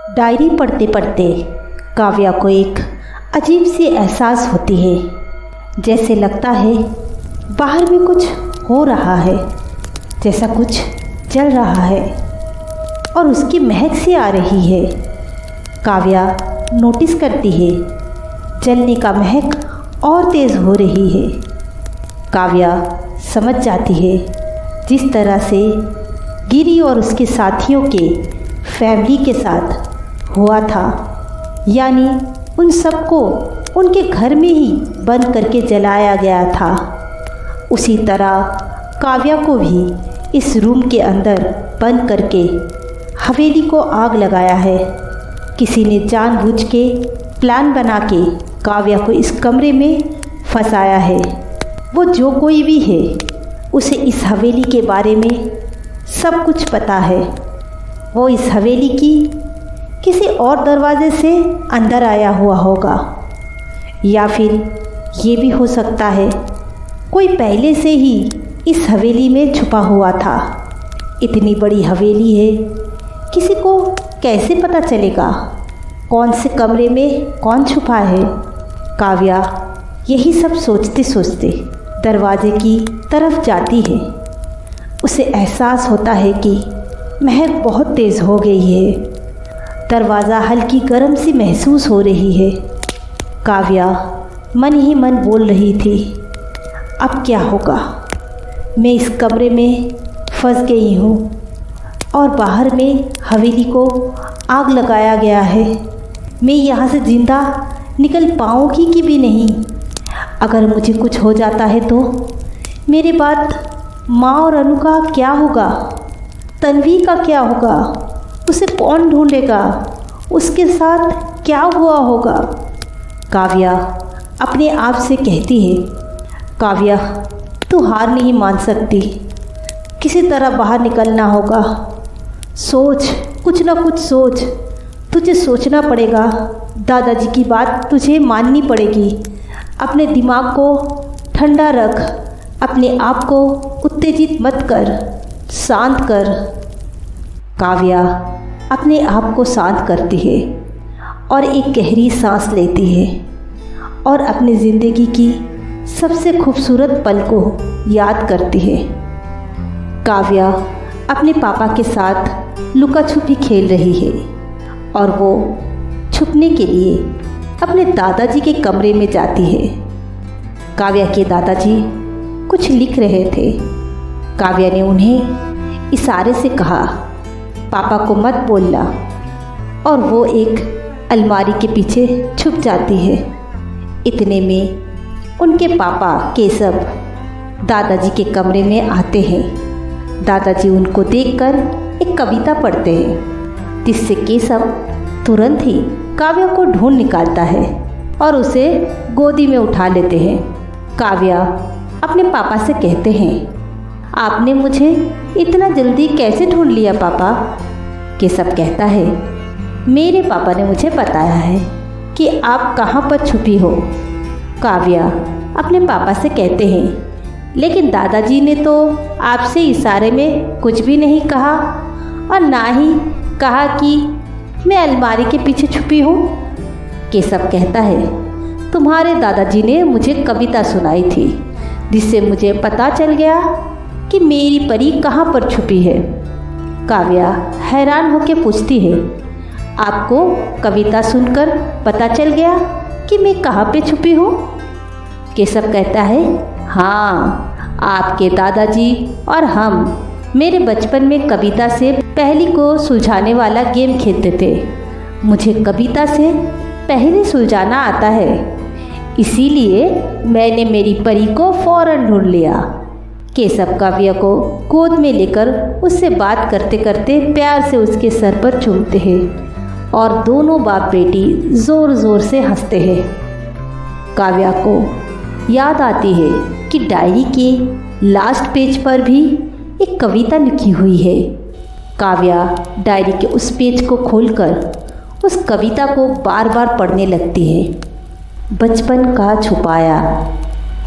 Diary पढ़ते पढ़ते काव्या को एक अजीब सी एहसास होती है। जैसे लगता है बाहर में कुछ हो रहा है, जैसा कुछ जल रहा है और उसकी महक सी आ रही है। काव्या नोटिस करती है जलने का महक और तेज़ हो रही है। काव्या समझ जाती है जिस तरह से गिरी और उसके साथियों के फैमिली के साथ हुआ था, यानी उन सबको उनके घर में ही बंद करके जलाया गया था, उसी तरह काव्या को भी इस रूम के अंदर बंद करके हवेली को आग लगाया है। किसी ने जानबूझ के प्लान बना के काव्या को इस कमरे में फंसाया है। वो जो कोई भी है उसे इस हवेली के बारे में सब कुछ पता है। वो इस हवेली की किसी और दरवाजे से अंदर आया हुआ होगा, या फिर ये भी हो सकता है कोई पहले से ही इस हवेली में छुपा हुआ था। इतनी बड़ी हवेली है, किसी को कैसे पता चलेगा कौन से कमरे में कौन छुपा है। काव्या यही सब सोचते सोचते दरवाजे की तरफ जाती है। उसे एहसास होता है कि महक बहुत तेज़ हो गई है। दरवाज़ा हल्की गर्म सी महसूस हो रही है। काव्या मन ही मन बोल रही थी, अब क्या होगा, मैं इस कमरे में फंस गई हूँ और बाहर में हवेली को आग लगाया गया है। मैं यहाँ से ज़िंदा निकल पाऊँगी कि भी नहीं। अगर मुझे कुछ हो जाता है तो मेरे बाद माँ और अनु का क्या होगा, तन्वी का क्या होगा, उसे कौन ढूंढेगा, उसके साथ क्या हुआ होगा। काव्या अपने आप से कहती है, काव्या तू हार नहीं मान सकती, किसी तरह बाहर निकलना होगा। सोच, कुछ ना कुछ सोच, तुझे सोचना पड़ेगा। दादाजी की बात तुझे माननी पड़ेगी। अपने दिमाग को ठंडा रख, अपने आप को उत्तेजित मत कर, शांत कर। काव्या अपने आप को शांत करती है और एक गहरी सांस लेती है और अपनी ज़िंदगी की सबसे खूबसूरत पल को याद करती है। काव्या अपने पापा के साथ लुका छुपी खेल रही है और वो छुपने के लिए अपने दादाजी के कमरे में जाती है। काव्या के दादाजी कुछ लिख रहे थे। काव्या ने उन्हें इशारे से कहा, पापा को मत बोलना, और वो एक अलमारी के पीछे छुप जाती है। इतने में उनके पापा केशव दादाजी के कमरे में आते हैं। दादाजी उनको देखकर एक कविता पढ़ते हैं, जिससे केशव तुरंत ही काव्या को ढूंढ निकालता है और उसे गोदी में उठा लेते हैं। काव्या अपने पापा से कहते हैं, आपने मुझे इतना जल्दी कैसे ढूंढ लिया पापा। केशव कहता है, मेरे पापा ने मुझे बताया है कि आप कहाँ पर छुपी हो। काव्या अपने पापा से कहते हैं, लेकिन दादाजी ने तो आपसे इशारे में कुछ भी नहीं कहा और ना ही कहा कि मैं अलमारी के पीछे छुपी हूँ। केशव कहता है, तुम्हारे दादाजी ने मुझे कविता सुनाई थी, जिससे मुझे पता चल गया कि मेरी परी कहाँ पर छुपी है। काव्या हैरान होकर पूछती है, आपको कविता सुनकर पता चल गया कि मैं कहाँ पे छुपी हूँ। केशव कहता है, हाँ, आपके दादाजी और हम मेरे बचपन में कविता से पहेली को सुलझाने वाला गेम खेलते थे। मुझे कविता से पहेली सुलझाना आता है, इसीलिए मैंने मेरी परी को फौरन ढूंढ लिया। केशव काव्या को गोद में लेकर उससे बात करते करते प्यार से उसके सर पर चूमते हैं और दोनों बाप बेटी ज़ोर ज़ोर से हंसते हैं। काव्या को याद आती है कि डायरी के लास्ट पेज पर भी एक कविता लिखी हुई है। काव्या डायरी के उस पेज को खोलकर उस कविता को बार बार पढ़ने लगती है। बचपन का छुपाया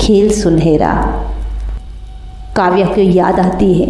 खेल सुनहरा। काव्या को याद आती है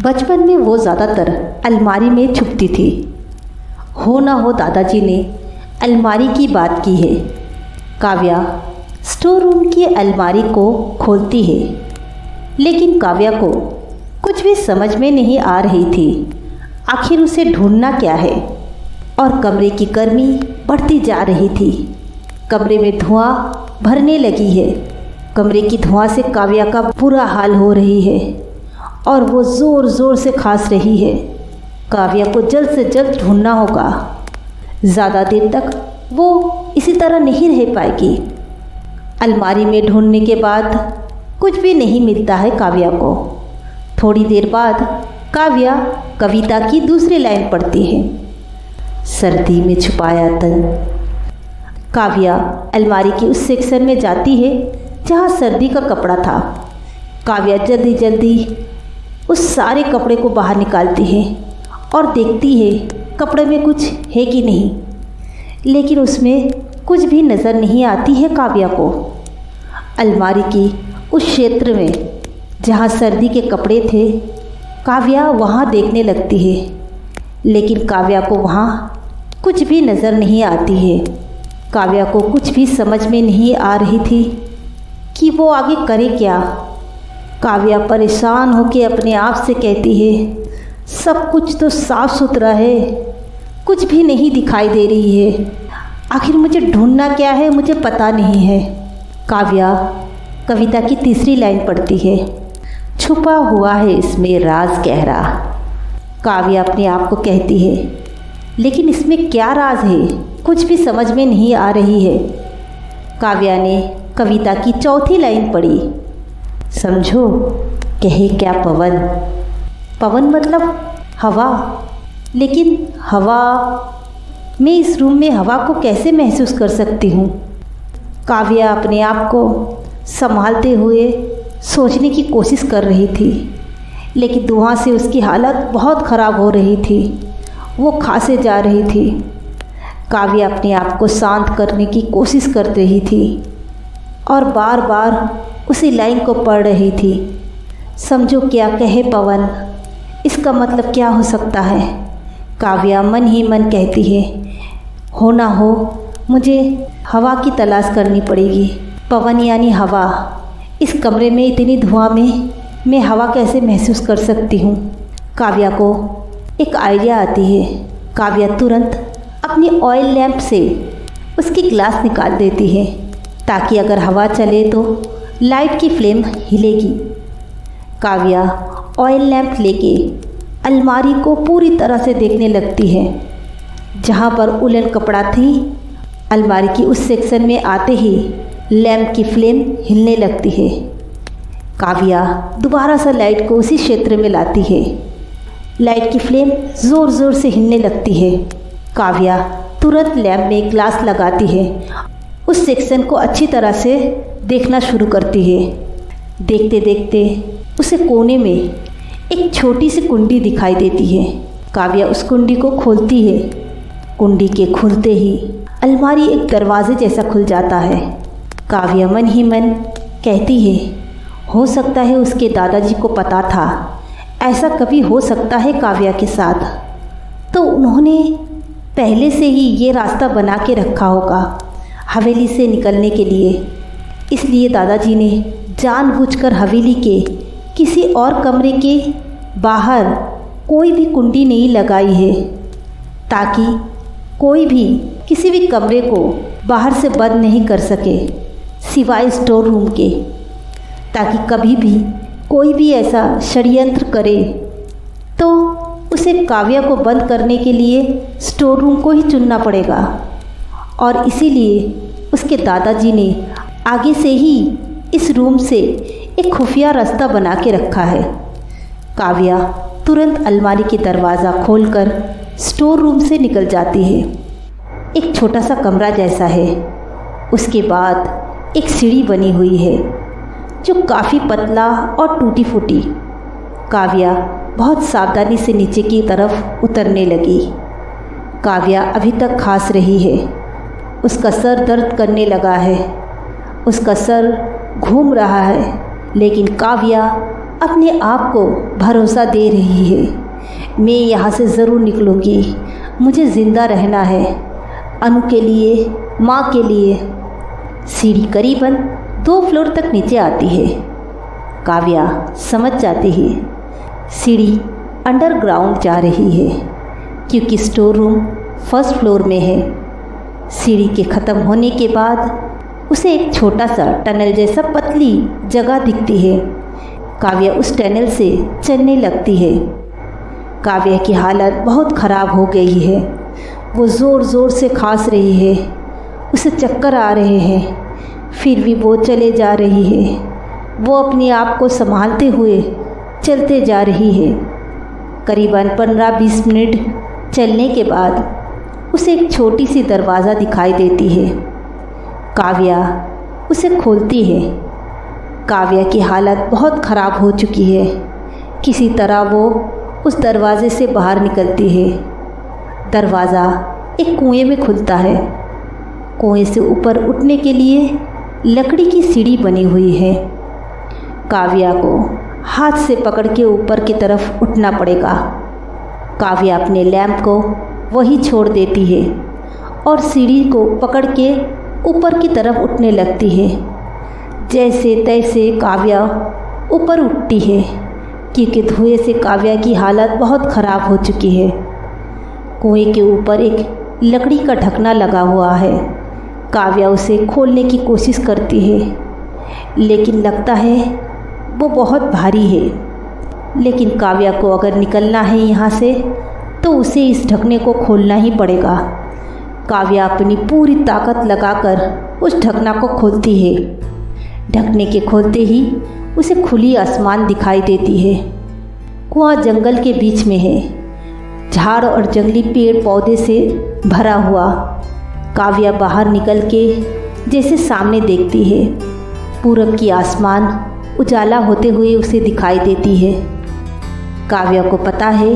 बचपन में वो ज़्यादातर अलमारी में छुपती थी हो ना हो दादाजी ने अलमारी की बात की है। काव्या स्टोर रूम की अलमारी को खोलती है, लेकिन काव्या को कुछ भी समझ में नहीं आ रही थी। आखिर उसे ढूंढना क्या है। और कमरे की गर्मी बढ़ती जा रही थी। कमरे में धुआं भरने लगी है। कमरे की धुआं से काव्या का बुरा हाल हो रही है और वो ज़ोर ज़ोर से खांस रही है। काव्या को जल्द से जल्द ढूंढना होगा। ज़्यादा देर तक वो इसी तरह नहीं रह पाएगी। अलमारी में ढूंढने के बाद कुछ भी नहीं मिलता है काव्या को। थोड़ी देर बाद काव्या कविता की दूसरी लाइन पढ़ती है, सर्दी में छुपाया तन। काव्या अलमारी के उस सेक्शन में जाती है जहाँ सर्दी का कपड़ा था। काव्या जल्दी जल्दी उस सारे कपड़े को बाहर निकालती है और देखती है कपड़े में कुछ है कि नहीं, लेकिन उसमें कुछ भी नज़र नहीं आती है काव्या को। अलमारी की उस क्षेत्र में जहाँ सर्दी के कपड़े थे, काव्या वहाँ देखने लगती है, लेकिन काव्या को वहाँ कुछ भी नज़र नहीं आती है। काव्या को कुछ भी समझ में नहीं आ रही थी कि वो आगे करे क्या। काव्या परेशान होकर अपने आप से कहती है, सब कुछ तो साफ सुथरा है, कुछ भी नहीं दिखाई दे रही है। आखिर मुझे ढूंढना क्या है, मुझे पता नहीं है। काव्या कविता की तीसरी लाइन पढ़ती है, छुपा हुआ है इसमें राज गहरा। काव्या अपने आप को कहती है, लेकिन इसमें क्या राज है, कुछ भी समझ में नहीं आ रही है। काव्या ने कविता की चौथी लाइन पढ़ी, समझो कहे क्या पवन। पवन मतलब हवा, लेकिन हवा, मैं इस रूम में हवा को कैसे महसूस कर सकती हूँ। काव्या अपने आप को संभालते हुए सोचने की कोशिश कर रही थी, लेकिन धुआं से उसकी हालत बहुत ख़राब हो रही थी। वो खांसे जा रही थी। काव्या अपने आप को शांत करने की कोशिश कर रही थी और बार बार उसी लाइन को पढ़ रही थी, समझो क्या कहे पवन, इसका मतलब क्या हो सकता है। काव्या मन ही मन कहती है, हो ना हो मुझे हवा की तलाश करनी पड़ेगी। पवन यानी हवा। इस कमरे में इतनी धुआं में मैं हवा कैसे महसूस कर सकती हूँ। काव्या को एक आइडिया आती है। काव्या तुरंत अपनी ऑयल लैंप से उसकी ग्लास निकाल देती है, ताकि अगर हवा चले तो लाइट की फ्लेम हिलेगी। काव्या ऑयल लैंप लेके अलमारी को पूरी तरह से देखने लगती है। जहाँ पर उलन कपड़ा थी, अलमारी की उस सेक्शन में आते ही लैंप की फ्लेम हिलने लगती है। काव्या दोबारा से लाइट को उसी क्षेत्र में लाती है। लाइट की फ्लेम ज़ोर ज़ोर से हिलने लगती है। काव्या तुरंत लैंप में ग्लास लगाती है, उस सेक्शन को अच्छी तरह से देखना शुरू करती है। देखते देखते उसे कोने में एक छोटी सी कुंडी दिखाई देती है। काव्या उस कुंडी को खोलती है। कुंडी के खुलते ही अलमारी एक दरवाजे जैसा खुल जाता है। काव्या मन ही मन कहती है, हो सकता है उसके दादाजी को पता था, ऐसा कभी हो सकता है काव्या के साथ, तो उन्होंने पहले से ही ये रास्ता बना के रखा होगा हवेली से निकलने के लिए। इसलिए दादाजी ने जानबूझकर हवेली के किसी और कमरे के बाहर कोई भी कुंडी नहीं लगाई है, ताकि कोई भी किसी भी कमरे को बाहर से बंद नहीं कर सके, सिवाय स्टोर रूम के, ताकि कभी भी कोई भी ऐसा षड्यंत्र करे तो उसे काव्या को बंद करने के लिए स्टोर रूम को ही चुनना पड़ेगा। और इसीलिए उसके दादाजी ने आगे से ही इस रूम से एक खुफिया रास्ता बना के रखा है। काव्या तुरंत अलमारी के दरवाज़ा खोलकर स्टोर रूम से निकल जाती है। एक छोटा सा कमरा जैसा है। उसके बाद एक सीढ़ी बनी हुई है जो काफ़ी पतला और टूटी फूटी। काव्या बहुत सावधानी से नीचे की तरफ उतरने लगी। काव्या अभी तक खांस रही है। उसका सर दर्द करने लगा है। उसका सर घूम रहा है, लेकिन काव्या अपने आप को भरोसा दे रही है, मैं यहाँ से ज़रूर निकलूँगी, मुझे ज़िंदा रहना है, अनु के लिए, माँ के लिए। सीढ़ी करीबन 2 फ्लोर तक नीचे आती है। काव्या समझ जाती है सीढ़ी अंडरग्राउंड जा रही है, क्योंकि स्टोर रूम 1st फ्लोर में है। सीढ़ी के ख़त्म होने के बाद उसे एक छोटा सा टनल जैसा पतली जगह दिखती है। काव्या उस टनल से चलने लगती है। काव्या की हालत बहुत ख़राब हो गई है। वो ज़ोर ज़ोर से खांस रही है, उसे चक्कर आ रहे हैं, फिर भी वो चले जा रही है। वो अपने आप को संभालते हुए चलते जा रही है। करीबन 15-20 मिनट चलने के बाद उसे एक छोटी सी दरवाज़ा दिखाई देती है। काव्या उसे खोलती है। काव्या की हालत बहुत ख़राब हो चुकी है। किसी तरह वो उस दरवाज़े से बाहर निकलती है। दरवाज़ा एक कुएं में खुलता है। कुएं से ऊपर उठने के लिए लकड़ी की सीढ़ी बनी हुई है। काव्या को हाथ से पकड़ के ऊपर की तरफ उठना पड़ेगा। काव्या अपने लैंप को वहीं छोड़ देती है और सीढ़ी को पकड़ के ऊपर की तरफ उठने लगती है। जैसे तैसे काव्या ऊपर उठती है, क्योंकि धुएं से काव्या की हालत बहुत ख़राब हो चुकी है। कुएं के ऊपर एक लकड़ी का ढकना लगा हुआ है। काव्या उसे खोलने की कोशिश करती है, लेकिन लगता है वो बहुत भारी है। लेकिन काव्या को अगर निकलना है यहाँ से तो उसे इस ढकने को खोलना ही पड़ेगा। काव्या अपनी पूरी ताकत लगाकर उस ढकना को खोलती है। ढकने के खोलते ही उसे खुली आसमान दिखाई देती है। कुआं जंगल के बीच में है, झाड़ और जंगली पेड़ पौधे से भरा हुआ। काव्या बाहर निकल के जैसे सामने देखती है, पूरब की आसमान उजाला होते हुए उसे दिखाई देती है। काव्या को पता है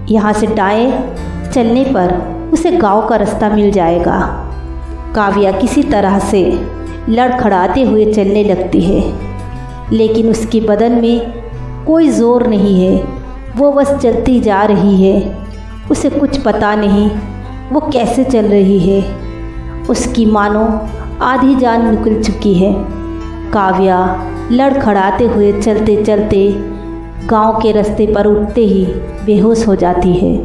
यहाँ से दाएं चलने पर उसे गांव का रास्ता मिल जाएगा। काव्या किसी तरह से लड़खड़ाते हुए चलने लगती है, लेकिन उसके बदन में कोई ज़ोर नहीं है। वो बस चलती जा रही है। उसे कुछ पता नहीं वो कैसे चल रही है। उसकी मानो आधी जान निकल चुकी है। काव्या लड़खड़ाते हुए चलते चलते गांव के रास्ते पर उठते ही बेहोश हो जाती है।